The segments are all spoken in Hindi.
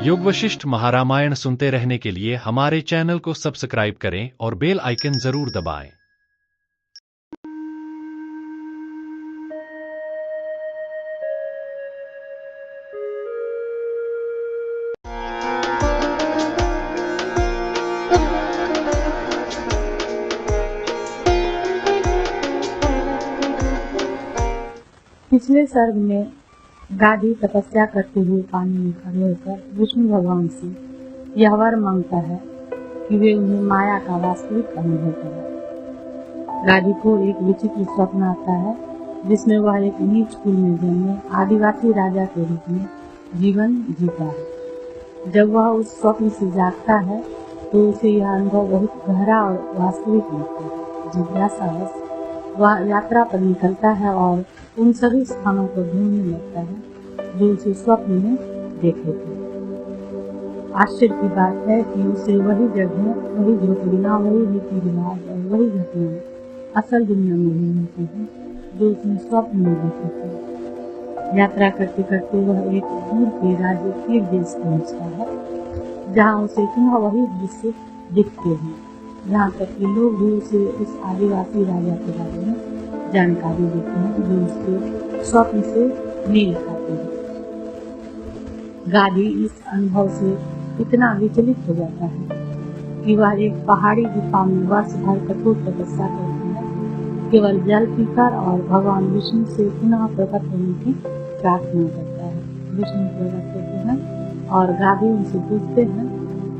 योग वशिष्ठ महारामायण सुनते रहने के लिए हमारे चैनल को सब्सक्राइब करें और बेल आइकन जरूर दबाएं। पिछले सर्ग में गादी तपस्या करते हुए पानी में खड़े होकर विष्णु भगवान से यह वर मांगता है कि वे उन्हें माया का वास्तविक अनुभव कराएं। गादी को एक विचित्र स्वप्न आता है जिसमें वह एक नीच कुल में जन्मे आदिवासी राजा के रूप में जीवन जीता है। जब वह उस स्वप्न से जागता है तो उसे यह अनुभव बहुत गहरा और वास्तविक लगता है। जिज्ञासावश वह यात्रा पर निकलता है और उन सभी स्थानों को ढूंढने लगता है जो उसे स्वप्न में देखे थे। आश्चर्य की बात है कि उसे वही जगह, वही झोपड़ियां, वही रीति रिवाज और वही घटनाएं असल दुनिया में भी मिलती हैं जो उसने स्वप्न में देखे थे। यात्रा करते करते वह एक दूर के राज्य के देश पहुंचता है जहाँ उसे पुनः वही दृश्य दिखते हैं। यहाँ तक कि लोग भी उसे उस आदिवासी राजा के बारे में जानकारी देते हैं जो उसके स्वप्न से मेल खाते हैं। गादी इस अनुभव से इतना विचलित हो जाता है कि वह एक पहाड़ी गुफा में वर्ष भर कठोर तपस्या करती है, केवल जल पीकर और भगवान विष्णु से पुनः प्रकट होने की प्रार्थना करता है। विष्णु प्रकट होते हैं और गादी उनसे पूछते हैं,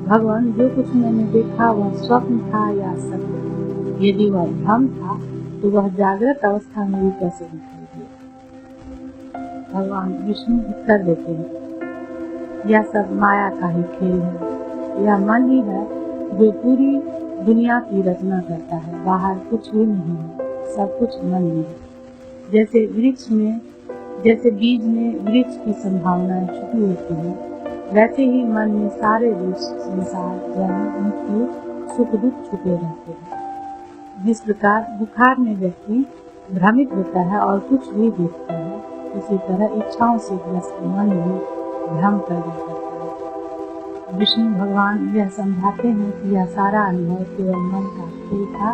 भगवान जो कुछ मैंने देखा वह स्वप्न था या सत्य? यदि वह भ्रम था तो वह जागृत अवस्था में भी कैसे दिखाई दिया? भगवान विष्णु उत्तर देते हैं, यह सब माया का ही खेल है। यह मन ही है जो पूरी दुनिया की रचना करता है। बाहर कुछ भी नहीं है, सब कुछ मन में है। जैसे बीज में वृक्ष की संभावनाएं छुपी होती है, वैसे ही मन में सारे संसार, जन्म, मृत्यु, सुख दुख छुपे रहते हैं। जिस प्रकार बुखार में व्यक्ति भ्रमित होता है और कुछ भी देखता है, उसी तरह इच्छाओं से ग्रस्त मन भी भ्रम पैदा करता है। विष्णु भगवान यह समझाते हैं कि यह सारा अनुभव केवल मन का खेल था।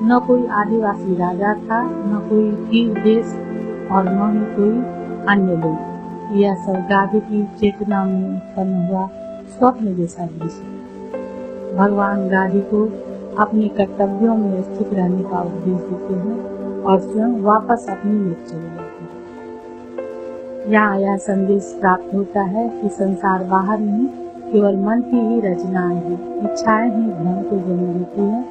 न कोई आदिवासी राजा था, न कोई कीव देश और न ही कोई अन्य लोग। यह सब गादी की चेतना में उत्पन्न हुआ स्वप्न जैसा दृश्य। भगवान गादी को अपने कर्तव्यों में स्थित रहने का उपदेश देते हैं और स्वयं वापस अपनी ओर चले जाते हैं। यहाँ यह संदेश प्राप्त होता है कि संसार बाहर नहीं, केवल मन की ही रचनाएं हैं। इच्छाएं ही भ्रम को जन्म देती है।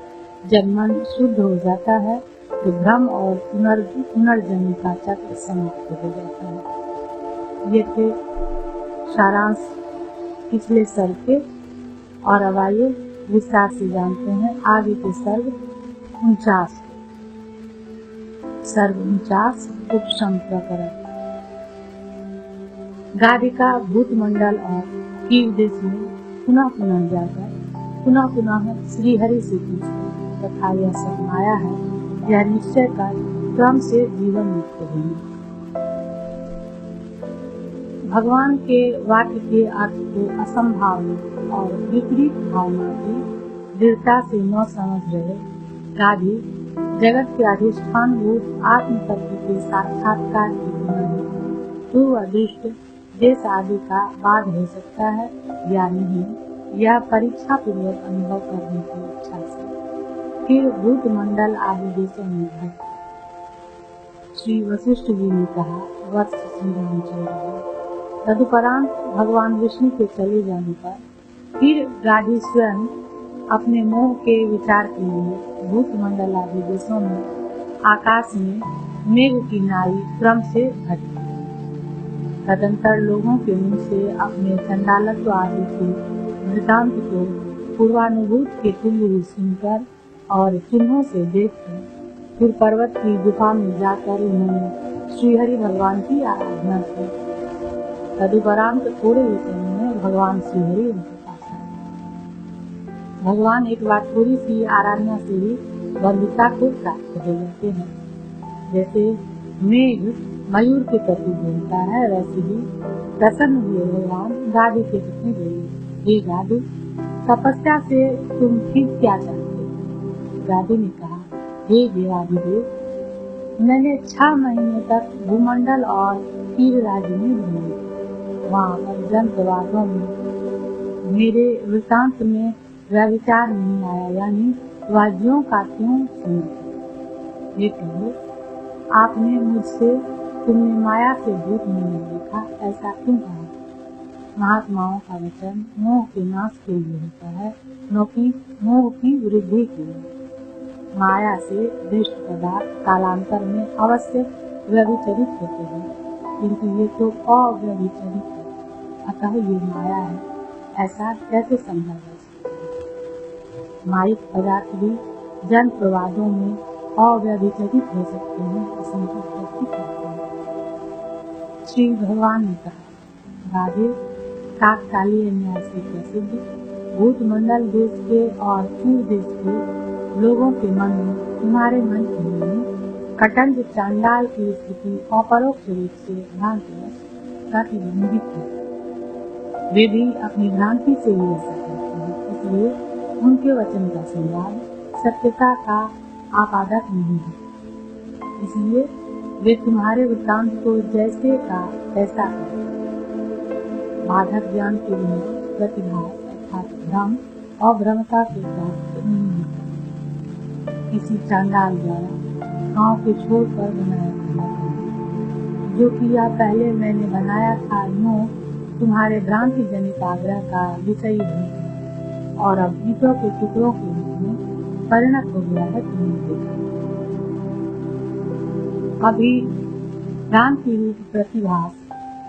जब मन शुद्ध हो जाता है तो भ्रम और पुनर्जन्म का चक्र समाप्त हो जाता है। ये थे सारांश पिछले सर्ग के, और अब आइए विस्तार से जानते हैं आगे के सर्ग 49। सर्ग 49 उपशम प्रकरण। गादी का भूतमंडल और कीव देश में पुनः जाकर पुनः श्री हरि से पूछकर तथा यह सब माया है, यह निश्चय कर क्रम से जीवन मुक्त होना। भगवान के वाक्य के अर्थ को असंभावित और विपरीत भावना की दृढ़ता से न समझ रहे गादी जगत के अधिष्ठान भूत आत्म तत्व के साक्षात्कार की बिना पूर्व अदृष्ट देश आदि का बाद हो सकता है या नहीं, यह परीक्षा पूर्वक अनुभव करने की इच्छा से फिर भूत मंडल आदि देशों में गए। श्री वशिष्ठ जी ने कहा, वर्ष श्री राम चल रहे। तदुपरांत भगवान विष्णु के चले जाने पर फिर गादी स्वयं अपने मोह के विचार के लिए भूत मंडल आदि देशों में आकाश में मेघ की नाई क्रम से घटी। तदंतर लोगों के मुंह से अपने चंडालत्व आदि के वृतांत को पूर्वानुभूत के तुल्य ही सुनकर और चिन्हों से देखकर फिर पर्वत की गुफा में जाकर उन्होंने श्रीहरि भगवान की आराधना की। तदुपरांत थोड़े ही समय में भगवान श्रीहरि उनके पास आए। भगवान एक बार थोड़ी सी आराधना से ही बंधुता को प्राप्त हो जाते हैं। जैसे मेघ मयूर के प्रति बोलता है, वैसे ही प्रसन्न हुए भगवान गादी के प्रति बोले, हे गादी, तपस्या से तुम फिर क्या चाहते हो? गादी ने कहा, हे देवाधिदेव, मैंने 6 महीने तक भूमंडल और तीर राज्य में घूमे। वहाँ पर जनपदवादों में मेरे वृतांत में वह विचार नहीं आया, यानी वाद्यों का क्यों सुना। ये कहो, आपने मुझसे तुमने माया से भूत नहीं देखा, ऐसा क्यों कहा? महात्माओं का वचन मोह के नाश के लिए होता है, न कि मोह की वृद्धि के लिए। माया से दृष्ट पदार्थ कालांतर में अवश्य व्यभिचरित होते हैं, किंतु ये तो अव्यभिचरित है, अतः ये माया है, ऐसा कैसे समझा जा सकता है? माइक पदार्थ भी जन प्रवादों में अव्यभिचरित हो सकते हैं, इसमें उत्पत्ति करते हैं। श्री भगवान ने कहा, राधे, काकतालीय न्याय से प्रसिद्ध भूतमंडल देश के और पूर्व देश के लोगों के मन में तुम्हारे मन के लिए कटंज चांडाल की स्थिति अपरोक्ष रूप से भ्रांतिवश प्रतिबिंबित है। वे भी अपनी भ्रांति से ही ऐसा करते हैं, इसलिए उनके वचन का संवाद सत्यता का आपादक नहीं है। इसलिए वे तुम्हारे वृत्तांत को जैसे का तैसा करते हैं। बाधक ज्ञान के बिना प्रतिभास अर्थात भ्रम और भ्रमता के प्राप्त नहीं होता। किसी चांडाल द्वारा गांव के छोर पर बनाया गया जो किया पहले मैंने बनाया था, यूं तुम्हारे भ्रांति जनित आग्रह का विषय भी और अब ईंटों के टुकड़ों के रूप में परिणत हो गया है। तुमने देखा, अभी भ्रांति रूप प्रतिभास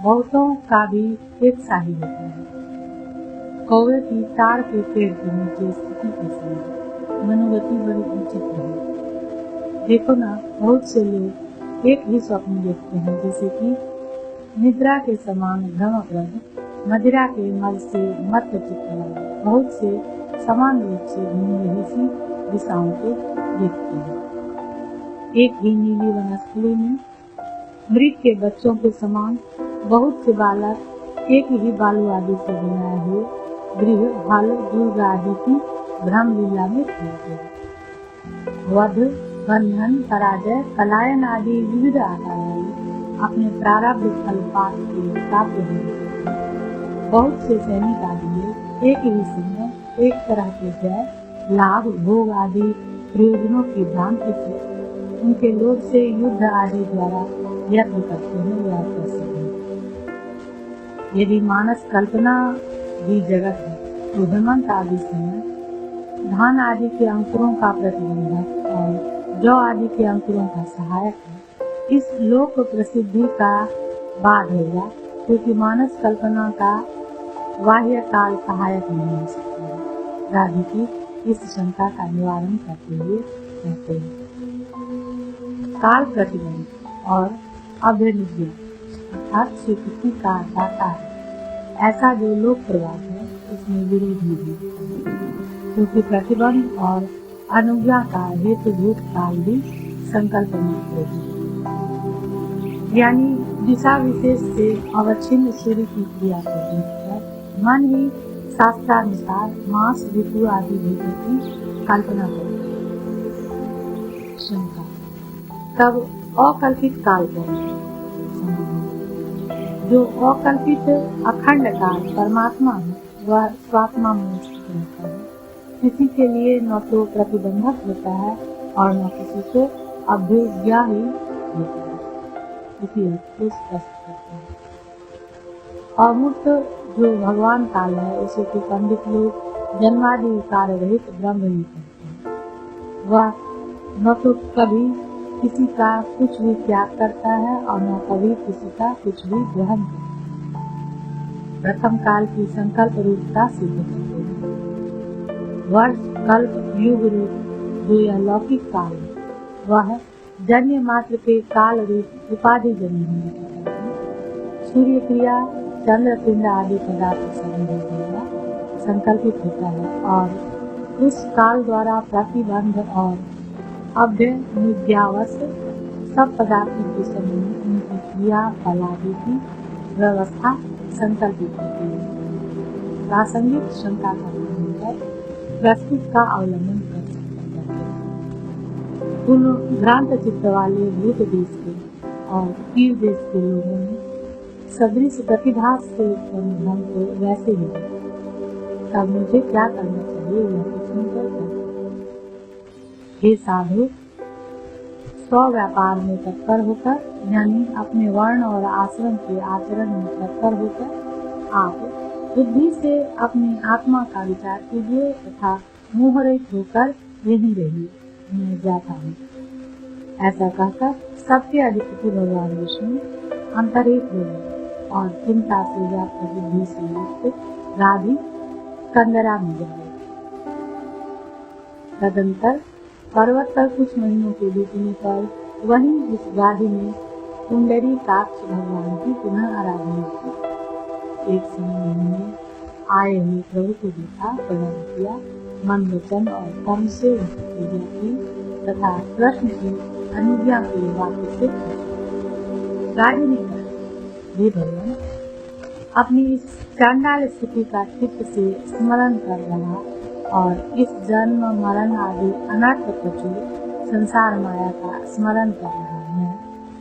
बहुतों का भी एक सा ही होता है। कौवे की ताड़ के पेड़ के नीचे स्थिति के समय मनोगति बड़ी उचित है। देखो ना, बहुत से लोग एक ही स्वप्न देखते हैं, जैसे कि निद्रा के समान भ्रमप्रद, मदिरा के मल से मत चित्त वाले बहुत से समान रूप से घूम रही सी दिशाओं को देखते हैं। एक ही नीली वनस्थली में मृग के बच्चों के समान बहुत से बालक एक ही बालू आदि से बनाए हुए गृह हल दुर्गा आदि की भ्रम लीला में खेलते हैं। वध, बंधन, पराजय, पलायन आदि विविध आकार वाले अपने प्रारब्ध फलपात के प्राप्त हुए बहुत से सैनिक आदि एक ही समय एक तरह के जय, लाभ, भोग आदि प्रयोजनों की भ्रांति से उनके लोभ से युद्ध आदि द्वारा यत्न करते हैं या कैसे हैं। यदि मानस कल्पना भी जगत है तो हेमंत आदि समय धान आदि के अंकुरों का प्रतिबंधक और जौ आदि के अंकुरों का सहायक है। इस लोक प्रसिद्धि का बाद होगा, क्योंकि मानस कल्पना का बाह्य काल सहायक नहीं हो सकता है। राधे की इस शंका का निवारण करते हुए कहते हैं, काल प्रतिबंध और अभ्यनिज्ञा अर्थात स्वीकृति का दाता है, ऐसा जो लोक प्रवाद है उसमें विरोध नहीं है, क्योंकि प्रतिबंध और अनुज्ञा का हेतुभूत काल भी संकल्प मात्र है। यानी दिशा विशेष से अवच्छिन्न सूर्य की क्रिया को देखकर मन ही शास्त्रानुसार मास, ऋतु आदि भेदों की कल्पना करता है। शंका, तब अकल्पित काल कौन है? जो अकल्पित अखंड काल परमात्मा है वह स्वात्मा में स्थित रहता है। किसी के लिए न तो प्रतिबंधक होता है और न किसी को अभ्युज्ञा ही होता है। इसी अर्थ को स्पष्ट करता है। अमूर्त जो भगवान काल है उसे तो पंडित लोग जन्मादि कार्य रहित ब्रह्म ही कहते हैं। वह न तो कभी किसी का कुछ भी त्याग करता है और न कभी किसी का कुछ भी ग्रहण करता है। प्रथम काल की संकल्प रूपता सिद्ध करते हैं। वर्ष, कल्प, युग रूप जो यह लौकिक काल है वह जन्य मात्र के काल रूप उपाधि जन्य होने के कारण सूर्य क्रिया, चंद्र पिंड आदि पदार्थ संबंधी द्वारा संकल्पित होता है और उस काल द्वारा प्रतिबंध और अभ्यनुज्ञावश सब पदार्थों के समूह उनकी क्रिया फल आदि की व्यवस्था संकल्पित होती है। प्रासंगिक क्षमता का प्रबंधक प्रस्तुत का अवलंबन कर सकते हैं। उन भ्रांत चित्त वाले भूत देश के और तीर देश के लोगों ने सदृश प्रतिभास से उत्पन्न भ्रम को वैसे ही तब मुझे क्या करना चाहिए यह सुनकर हे साधु, स्व व्यापार में तत्पर होकर यानी अपने वर्ण और आश्रम के आचरण में तत्पर होकर आप बुद्धि से अपनी आत्मा का विचार कीजिए तथा मोहरहित होकर यहीं रहिए, मैं जाता हूँ। ऐसा कहकर सबके अधिपति भगवान विष्णु अंतरित हो गए और चिंता से व्याप्त बुद्धि से युक्त राधि कंदरा में जा गए। तदंतर पर्वत पर कुछ महीनों के बीतने पर वहीं उस गाड़ी में कुंडली काक्ष भगवान की पुनः आराधना की। एक समय में आए हुए प्रभु को देखा, प्रणाम किया, मन वचन और कर्म से उनकी पूजा की तथा कृष्ण की अनुज्ञा के वाक्य से गाड़ी ने कहा, हे भगवान, अपनी इस चांडाल स्थिति का चित्त से स्मरण कर रहा और इस जन्म मरण आदि अनर्थ प्रचुर संसार माया का स्मरण कर रहा है,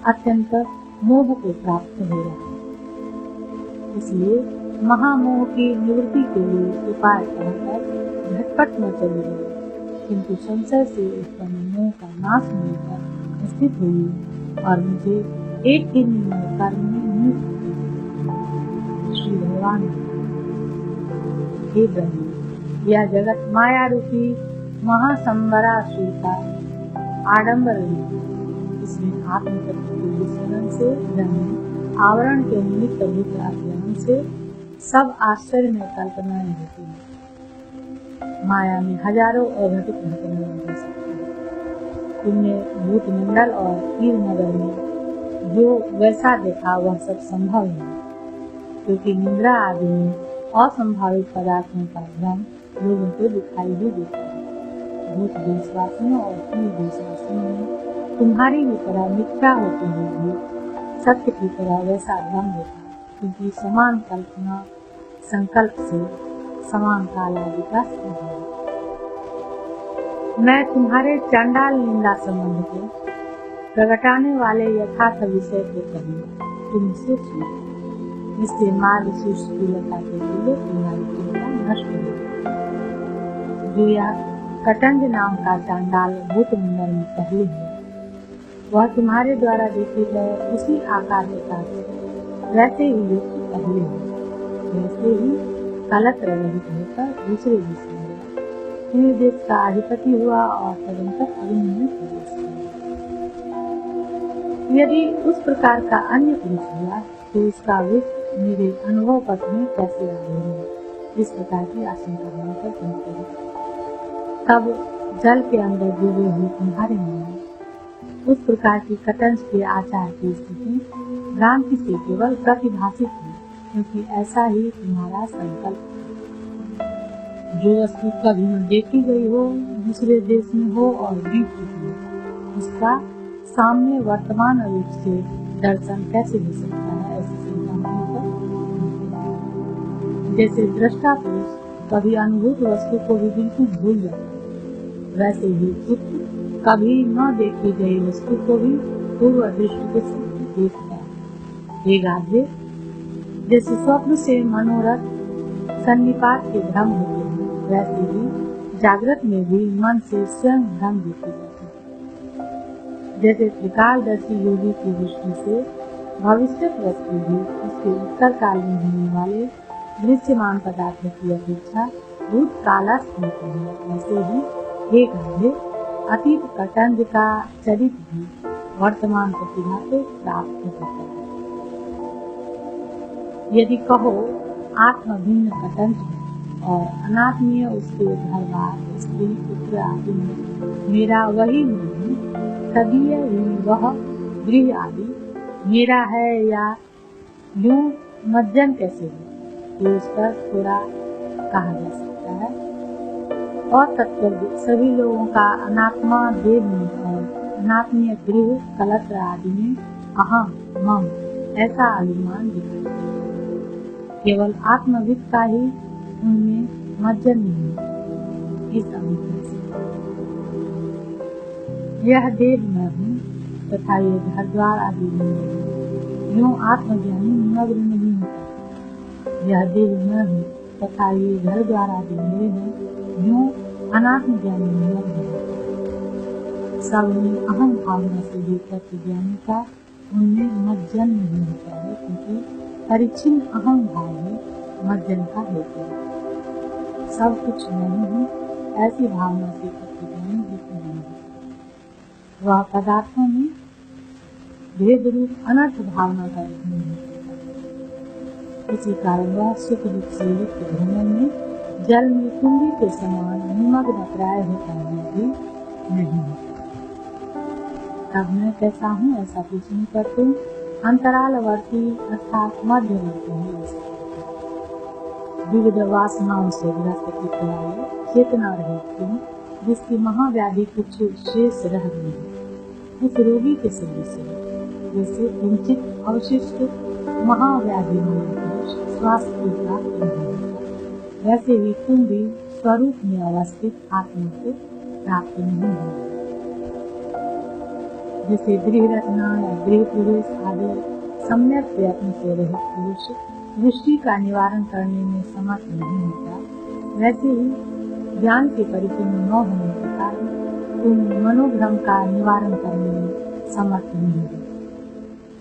अत्यंत मोह को प्राप्त हो रहा है। इसलिए महामोह की निवृत्ति के लिए उपाय कहकर झटपट न चले गए, किंतु संशय से उत्पन्न मोह का नाश होने पर स्थित हुई और मुझे एक ही निर्णय कर्म में मुक्त श्री भगवान, हे ब्रह्म, यह जगत माया रूपी महासंवरासुर का आडंबर है। इसमें आत्म तत्व के विस्मरण से यानी आवरण के निमित्त भूत अज्ञान से सब आश्चर्य में कल्पनाएं होती हैं। माया में हजारों अघटित घटनाएं हो सकती हैं। तुमने भूत मंडल और तीर नगर में जो वैसा देखा वह सब संभव है, क्योंकि निद्रा आदि में असंभावित पदार्थों का भ्रम लोगों को दिखाई ही देता है। भूत देशवासियों और तीर देशवासियों में तुम्हारी भी तरह मिथ्या होते हुए भी सत्य की तरह वैसा भ्रम होता है, क्योंकि समान कल्पना संकल्प से समान काल आदि का संभव है। मैं तुम्हारे चंडाल निंदा संबंध को प्रगटाने वाले यथार्थ विषय को कहूँगा, तुम इसे सुनो। इससे मार्ग सुशीलता के लिए तुम्हारी चिंता नष्ट होगी। जो यह कटंज नाम का चांडाल भूत मंडल में पहले है, वह तुम्हारे द्वारा देखे गए उसी आकार के साथ वैसे ही युक्त पहले है, वैसे ही कलत्र रहित होकर दूसरे देश में गया, देश का अधिपति हुआ और तदंतर अग्नि में प्रवेश किया। यदि उस प्रकार का अन्य पुरुष हुआ तो उसका विष मेरे अनुभव पथ में कैसे आ रही, इस प्रकार की आशंका बनाकर कहते हैं। तब जल के अंदर डूबे हुए तुम्हारे मन में उस प्रकार की कटंज के आचार की स्थिति भ्रांति से केवल प्रतिभाषित है, क्योंकि ऐसा ही तुम्हारा संकल्प। जो वस्तु कभी न देखी गई हो, दूसरे देश में हो और बीत चुकी हो, उसका सामने वर्तमान रूप से दर्शन कैसे हो सकता है, ऐसी शंका होकर जैसे दृष्टा पुरुष कभी अनुभूत वस्तु को भी बिल्कुल भूल जाता है, वैसे ही चित्त कभी न देखी गई वस्तु को भी पूर्व दृष्टि के साथ देखता है। हे गाधे, जैसे स्वप्न से मनोरथ सन्निपात के भ्रम होते हैं, वैसे ही जागृत में भी मन से स्वयं भ्रम देखे जाते हैं। जैसे त्रिकालदर्शी योगी की दृष्टि से भविष्यत वस्तु भी उसके उत्तर काल में होने वाले दृश्यमान पदार्थों की अपेक्षा भूत कालस्थ होते हैं, वैसे ही हे गाधे, अतीत कटंज का चरित भी वर्तमान प्रतिभा को प्राप्त होता है। यदि कहो आत्म भिन्न कटंज है और अनात्मीय उसके घर बार स्त्री पुत्र आदि में मेरा वही नहीं, तदीय वह गृह आदि मेरा है या यूं मज्जन कैसे हो, तो उस पर थोड़ा कहा जा सकता है। और तत्व सभी लोगों का अनात्मा देव में और अनात्मीय गृह कलत्र आदि में अहम मम ऐसा अभिमान दिखाई देता है। केवल आत्मविद का ही उनमें मज्जन नहीं है। इस अभिप्राय से यह देह मैं हूँ तथा ये घर द्वार आदि नहीं, यूं आत्मज्ञानी निमग्न नहीं होता। यह देह मैं हूँ तथा ये घर द्वार आदि मेरे हैं, यूं अनात्म ज्ञानी निमग्न होता। सब में अहम भावना से लेकर ज्ञानी का उनमें मज्जन नहीं होता है, क्योंकि परिचिन अहम भाव में मज्जन का हेतु है। सब कुछ नहीं हूँ ऐसी भावना से ज्ञानी हेतु नहीं होता। वह पदार्थों में भेद रूप अनर्थ भावना का नहीं होता। इसी कारण वह सुख दुख से युक्त भ्रमण में जल में कुंडी के समान निमग्न प्राय होता है भी नहीं होता। तब मैं कैसा हूँ ऐसा पूछने पर तुम अंतरालवर्ती अर्थात मध्यवर्ती हूँ ऐसा विविध वासनाओं से ग्रस्त की तरह चेतना रहित तुम, जिसकी महाव्याधि कुछ शेष रह गई है, उस रोगी के सदृश है। जैसे किंचित अवशिष्ट महाव्याधि होने स्वास्थ्य को प्राप्त नहीं होता, वैसे ही तुम भी स्वरूप में अवस्थित आत्मा को प्राप्त नहीं होगा। जैसे गृह रचना या गृह प्रवेश आदि सम्यक प्रयत्न से रहित पुरुष दृष्टि का निवारण करने में समर्थ नहीं होता, वैसे ही ज्ञान के परिपूर्ण न होने के कारण तुम मनोभ्रम का निवारण करने में समर्थ नहीं हो।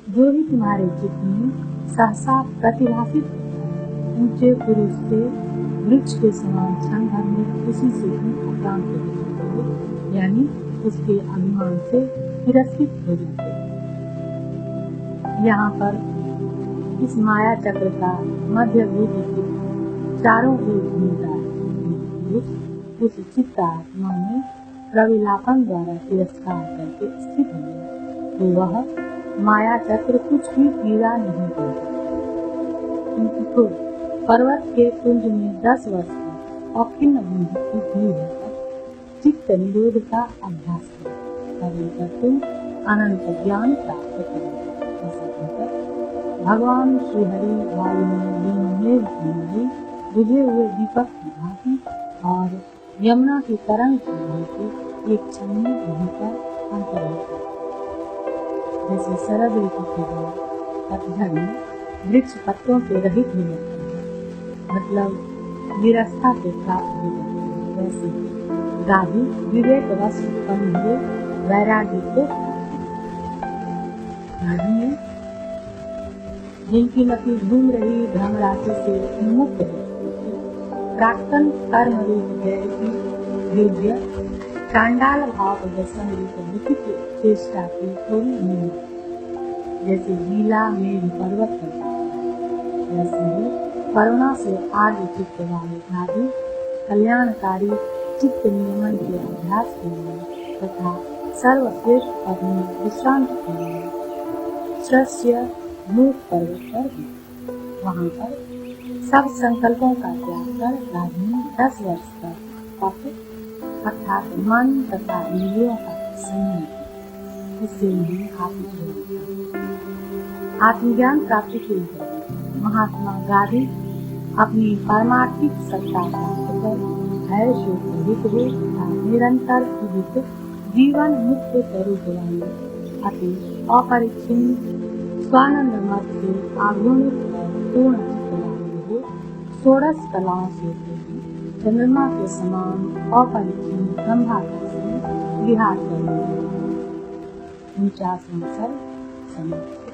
जो ही तुम्हारे चित्त में सहसा प्रतिभाषित होता है, ऊंचे पुरुष से वृक्ष के समान क्षण भर में उसी से तुम अक्रांत हो जाते हो, यानी उसके अभिमान से तिरस्कृत हो जाते हो। यहाँ पर इस माया चक्र का मध्य बुद्धि चारों ओर घूमता है। उस चित्त आत्मा में प्रविलापन द्वारा तिरस्कार करके स्थित हो गया, तो वह माया चक्र कुछ भी पीड़ा नहीं करता। क्योंकि खुद पर्वत के कुंज में 10 वर्ष तक अखिन्न बुद्धि होकर चित्त निरोध का अभ्यास कर तुम अनंत ज्ञान प्राप्त करोगे। ऐसा कहकर भगवान श्री हरि वायु में बुझे हुए दीपक की भांति और यमुना की तरंग की भांति एक क्षण में वहीं पर अंतर्हित। जैसे शरद ऋतु के बाद पतझड़ में वृक्ष पत्तों से रहित हो जाते हैं, मतलब निरस्ता से प्राप्त हो जाते हैं, वैसे ही गाधी विवेक वश उत्पन्न हुए वैराग्य को गाधी जिनकी मति घूम रही भ्रम राशि से मुक्त है, प्राक्तन कर्म रूप जय की योग्य चांडाल भाव प्रदर्शन रूप लिखित चेष्टा की थोड़ी नहीं, जैसे गीला मेघ पर्वत करता है, वैसे ही करुणा से आर्य चित्त वाले गाधी कल्याणकारी चित्त नियमन के अभ्यास के लिए तथा सर्वश्रेष्ठ पद में विश्रांत के लिए श्रस्य मूक पर्वत पर गए। वहाँ पर सब संकल्पों का त्याग कर गाधी 10 वर्ष तक तप अर्थात मन तथा इंद्रियों का संयम, इससे उन्हें आत्मज्ञान प्राप्ति के लिए महात्मा गाधी अपनी पारमार्थिक सत्ता प्राप्त कर भय शोक रहित हो तथा निरंतर उदित जीवन मुक्त स्वरूप वाले अति अपरिच्छिन्न स्वानंद मत से आघूर्णित और पूर्ण चित्त वाले हो षोडश कलाओं से चंद्रमा के समान अपरिच्छिन्न ब्रह्माकाश में विहार कर 49वां सर्ग समाप्त।